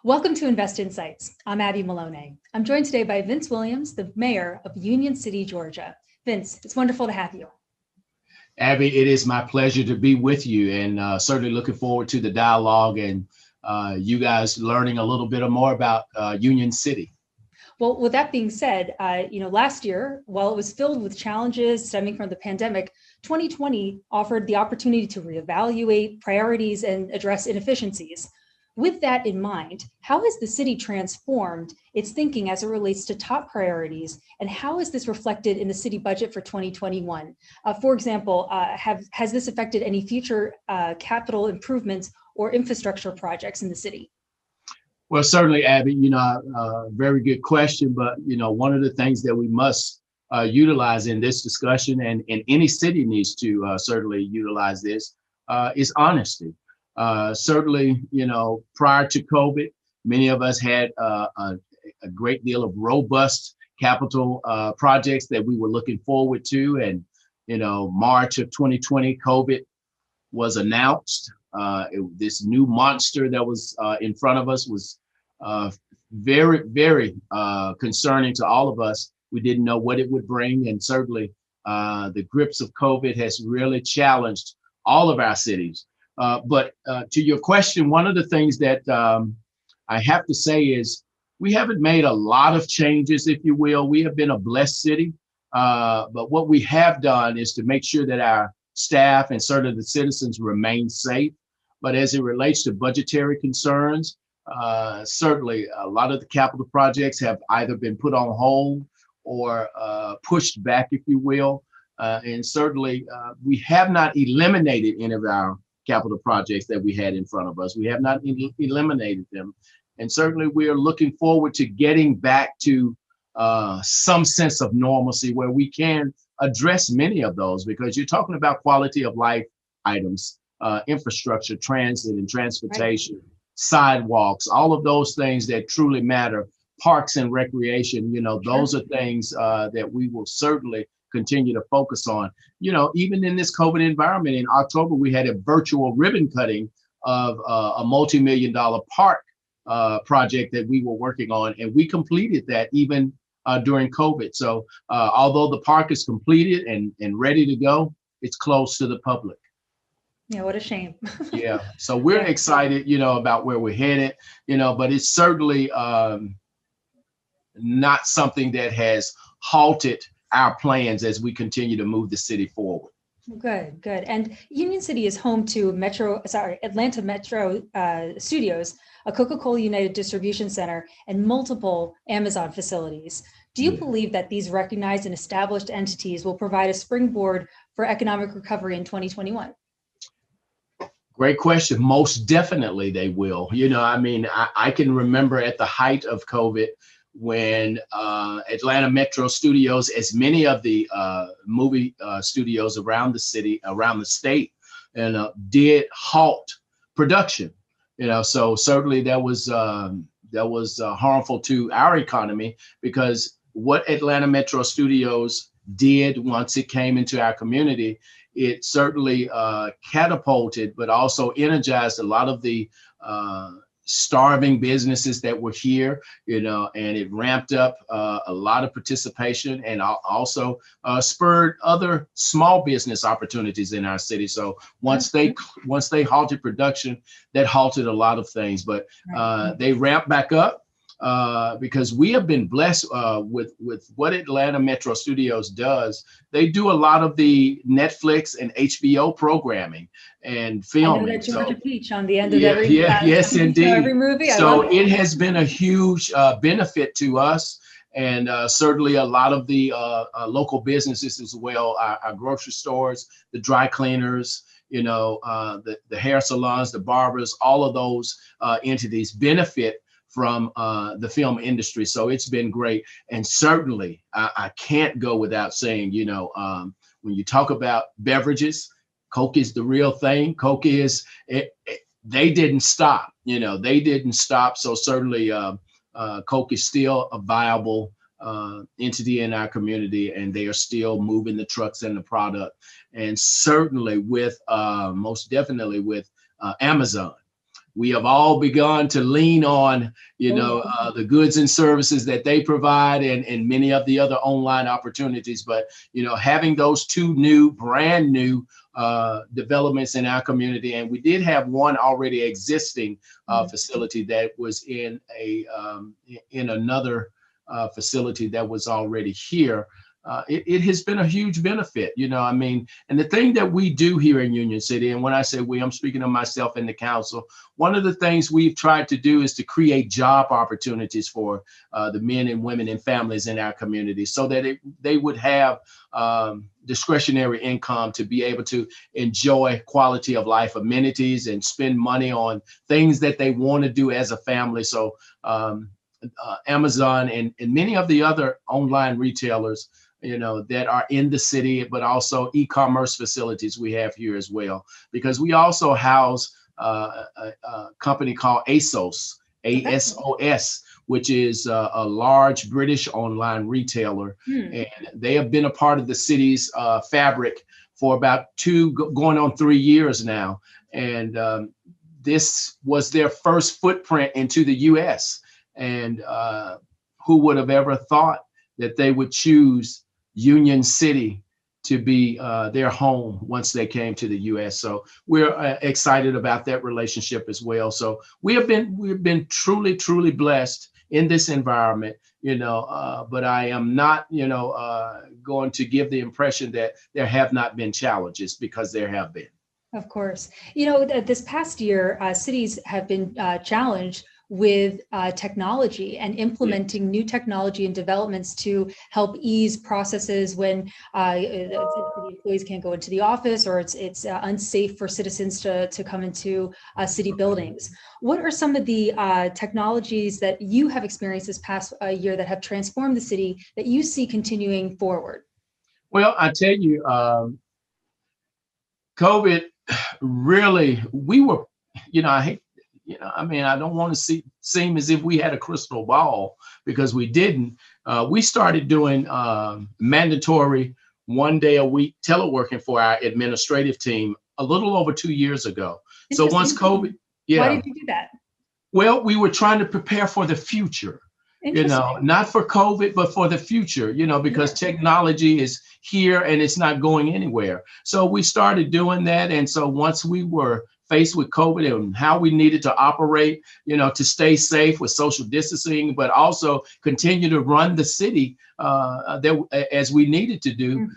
Welcome to Invest Insights. I'm Abby Maloney. I'm joined today by Vince Williams, the mayor of Union City, Georgia. Vince, it's wonderful to have you. Abby, it is my pleasure to be with you, and certainly looking forward to the dialogue and you guys learning a little bit more about Union City. Well, with that being said, last year, while it was filled with challenges stemming from the pandemic, 2020 offered the opportunity to reevaluate priorities and address inefficiencies. With that in mind, how has the city transformed its thinking as it relates to top priorities, and how is this reflected in the city budget for 2021? For example, has this affected any future capital improvements or infrastructure projects in the city? Well, certainly, Abby, very good question, but one of the things that we must utilize in this discussion, and any city needs to certainly utilize this, is honesty. Certainly, prior to COVID, many of us had a great deal of robust capital projects that we were looking forward to. And, March of 2020, COVID was announced. This new monster that was in front of us was very, very concerning to all of us. We didn't know what it would bring. And certainly the grips of COVID has really challenged all of our cities. But to your question, one of the things that I have to say is we haven't made a lot of changes, if you will. We have been a blessed city. But what we have done is to make sure that our staff and certainly the citizens remain safe. But as it relates to budgetary concerns, certainly a lot of the capital projects have either been put on hold or pushed back, if you will. And certainly we have not eliminated any of our capital projects that we had in front of us. We have not eliminated them. And certainly we are looking forward to getting back to some sense of normalcy where we can address many of those, because you're talking about quality of life items, infrastructure, transit and transportation, right, sidewalks, all of those things that truly matter, parks and recreation, those are things that we will certainly continue to focus on. Even in this COVID environment, in October, we had a virtual ribbon cutting of a multi-million-dollar park project that we were working on, and we completed that even during COVID. So although the park is completed and ready to go, it's closed to the public. Yeah, what a shame. Yeah, so we're excited, about where we're headed, but it's certainly not something that has halted our plans as we continue to move the city forward. Good. And Union City is home to Atlanta Metro Studios, a Coca-Cola United distribution center, and multiple Amazon facilities. Do you believe that these recognized and established entities will provide a springboard for economic recovery in 2021? Great question. Most definitely they will. I can remember at the height of COVID, when Atlanta Metro Studios, as many of the movie studios around the city, around the state, did halt production. So certainly that was harmful to our economy, because what Atlanta Metro Studios did once it came into our community, it certainly catapulted, but also energized a lot of the starving businesses that were here, and it ramped up a lot of participation, and also spurred other small business opportunities in our city. So once they halted production, that halted a lot of things, but they ramped back up. Because we have been blessed with what Atlanta Metro Studios does. They do a lot of the Netflix and HBO programming and filming. I know that Georgia Peach on the end of every yes, indeed. Every movie. So it has been a huge benefit to us, and certainly a lot of the local businesses as well, our grocery stores, the dry cleaners, the hair salons, the barbers, all of those entities benefit from the film industry. So it's been great. And certainly I can't go without saying, when you talk about beverages, Coke is the real thing. Coke is, they didn't stop, they didn't stop. So certainly Coke is still a viable entity in our community, and they are still moving the trucks and the product. And certainly most definitely with Amazon. We have all begun to lean on, the goods and services that they provide and many of the other online opportunities. But, having those two brand new developments in our community, and we did have one already existing facility that was in another facility that was already here. It has been a huge benefit, and the thing that we do here in Union City, and when I say we, I'm speaking of myself and the council, one of the things we've tried to do is to create job opportunities for the men and women and families in our community so that they would have discretionary income to be able to enjoy quality of life amenities and spend money on things that they want to do as a family. So Amazon and many of the other online retailers, that are in the city, but also e-commerce facilities we have here as well, because we also house a company called ASOS, ASOS, which is a large British online retailer. And they have been a part of the city's fabric for about going on 3 years now. And this was their first footprint into the US. And who would have ever thought that they would choose Union City to be their home once they came to the US. So we're excited about that relationship as well. So we've been truly, truly blessed in this environment, but I am not, going to give the impression that there have not been challenges, because there have been. Of course. This past year, cities have been challenged with technology and implementing new technology and developments to help ease processes when the employees can't go into the office, or it's unsafe for citizens to come into city buildings. What are some of the technologies that you have experienced this past year that have transformed the city that you see continuing forward? Well, I tell you, COVID really, we were, I hate, I don't want to seem as if we had a crystal ball, because we didn't. We started doing mandatory 1 day a week teleworking for our administrative team a little over 2 years ago. So once COVID, Why did you do that? Well, we were trying to prepare for the future, not for COVID, but for the future, because technology is here and it's not going anywhere. So we started doing that. And so once we were faced with COVID and how we needed to operate, to stay safe with social distancing, but also continue to run the city as we needed to do.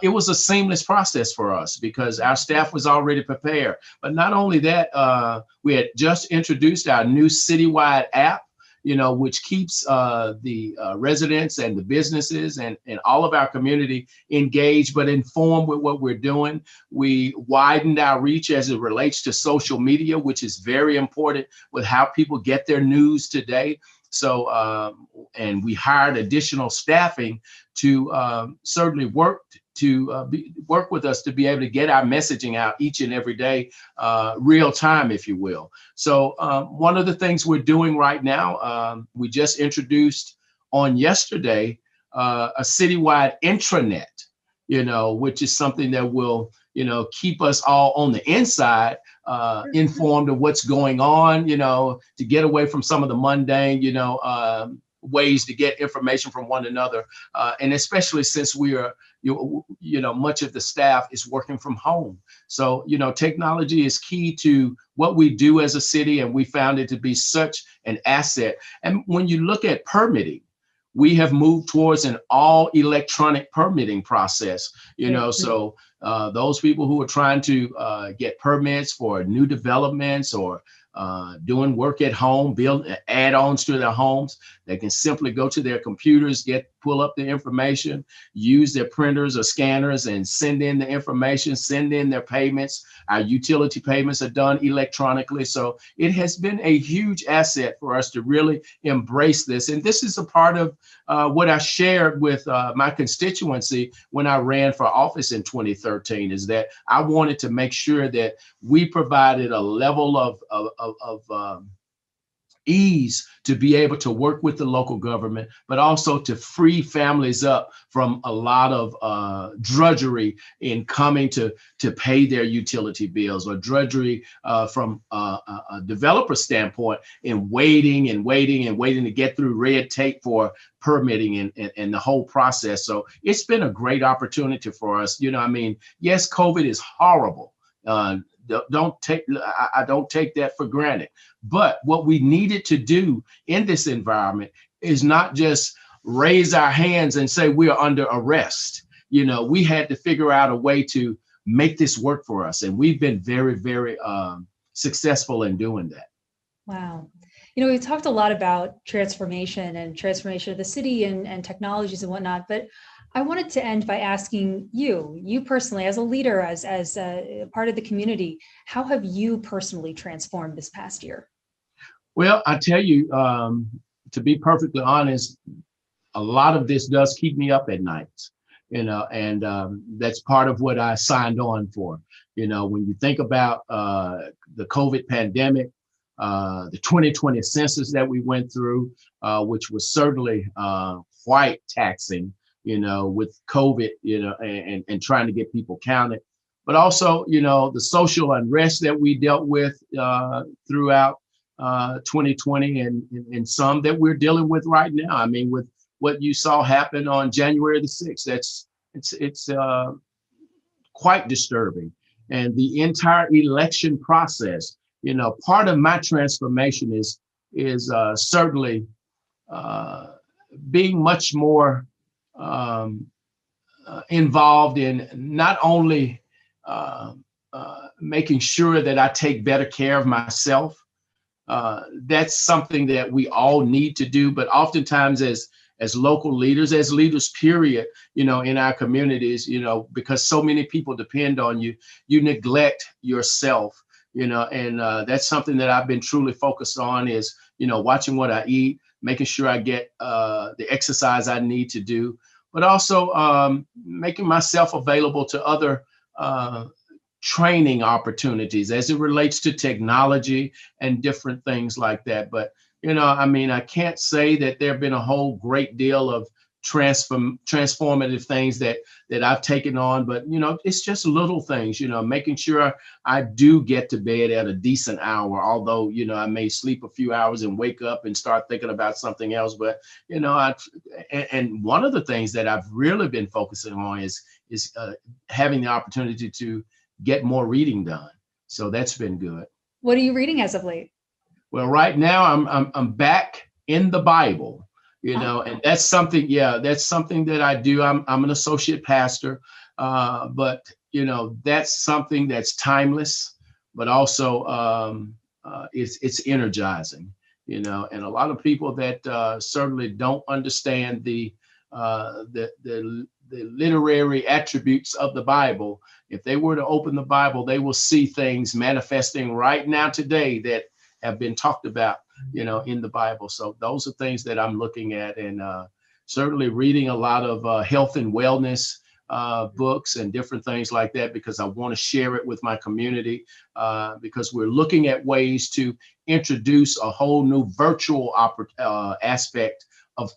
It was a seamless process for us because our staff was already prepared. But not only that, we had just introduced our new citywide app, which keeps the residents and the businesses and all of our community engaged, but informed with what we're doing. We widened our reach as it relates to social media, which is very important with how people get their news today. So, and we hired additional staffing to certainly work with us to be able to get our messaging out each and every day, real time, if you will. So one of the things we're doing right now, we just introduced on yesterday a citywide intranet, which is something that will, keep us all on the inside informed of what's going on, to get away from some of the mundane, ways to get information from one another. And especially since we are, much of the staff is working from home. So, technology is key to what we do as a city, and we found it to be such an asset. And when you look at permitting, we have moved towards an all electronic permitting process, so those people who are trying to get permits for new developments or doing work at home, build add-ons to their homes, they can simply go to their computers, pull up the information, use their printers or scanners and send in the information, send in their payments. Our utility payments are done electronically. So it has been a huge asset for us to really embrace this. And this is a part of what I shared with my constituency when I ran for office in 2013, is that I wanted to make sure that we provided a level of ease to be able to work with the local government, but also to free families up from a lot of drudgery in coming to pay their utility bills, or drudgery from a developer standpoint in waiting to get through red tape for permitting and the whole process. So it's been a great opportunity for us. I mean, yes, COVID is horrible. I don't take that for granted. But what we needed to do in this environment is not just raise our hands and say we are under arrest. We had to figure out a way to make this work for us. And we've been very, very successful in doing that. Wow. We've talked a lot about transformation of the city and technologies and whatnot, but I wanted to end by asking you personally, as a leader, as a part of the community, how have you personally transformed this past year? Well, I tell you, to be perfectly honest, a lot of this does keep me up at night, and that's part of what I signed on for. When you think about the COVID pandemic, the 2020 census that we went through, which was certainly quite taxing, with COVID, and trying to get people counted, but also, the social unrest that we dealt with throughout 2020 and some that we're dealing with right now. I mean, with what you saw happen on January the 6th, it's quite disturbing. And the entire election process, part of my transformation is certainly being much more involved in not only making sure that I take better care of myself. That's something that we all need to do, but oftentimes as local leaders, as leaders, period, in our communities, because so many people depend on you, you neglect yourself, and that's something that I've been truly focused on is, watching what I eat, making sure I get the exercise I need to do, but also making myself available to other training opportunities as it relates to technology and different things like that. But, I mean, I can't say that there have been a whole great deal of transformative things that I've taken on, but, it's just little things, making sure I do get to bed at a decent hour, although, I may sleep a few hours and wake up and start thinking about something else. But, and one of the things that I've really been focusing on is having the opportunity to get more reading done. So that's been good. What are you reading as of late? Well, right now I'm back in the Bible, and that's something that I do. I'm an associate pastor, but that's something that's timeless, but also it's energizing, and a lot of people that certainly don't understand the literary attributes of the Bible. If they were to open the Bible, they will see things manifesting right now today that have been talked about, in the Bible. So those are things that I'm looking at, and certainly reading a lot of health and wellness books and different things like that, because I want to share it with my community, because we're looking at ways to introduce a whole new virtual aspect of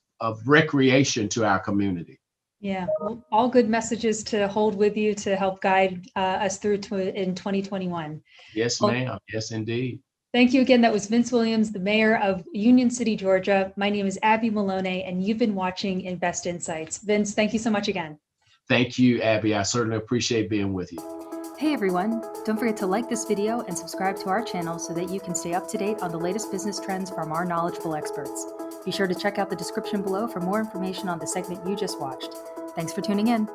recreation to our community. Yeah, well, all good messages to hold with you to help guide us through in 2021. Yes, ma'am. Yes, indeed. Thank you again. That was Vince Williams, the mayor of Union City, Georgia. My name is Abby Maloney, and you've been watching Invest Insights. Vince, thank you so much again. Thank you, Abby. I certainly appreciate being with you. Hey everyone, don't forget to like this video and subscribe to our channel so that you can stay up to date on the latest business trends from our knowledgeable experts. Be sure to check out the description below for more information on the segment you just watched. Thanks for tuning in.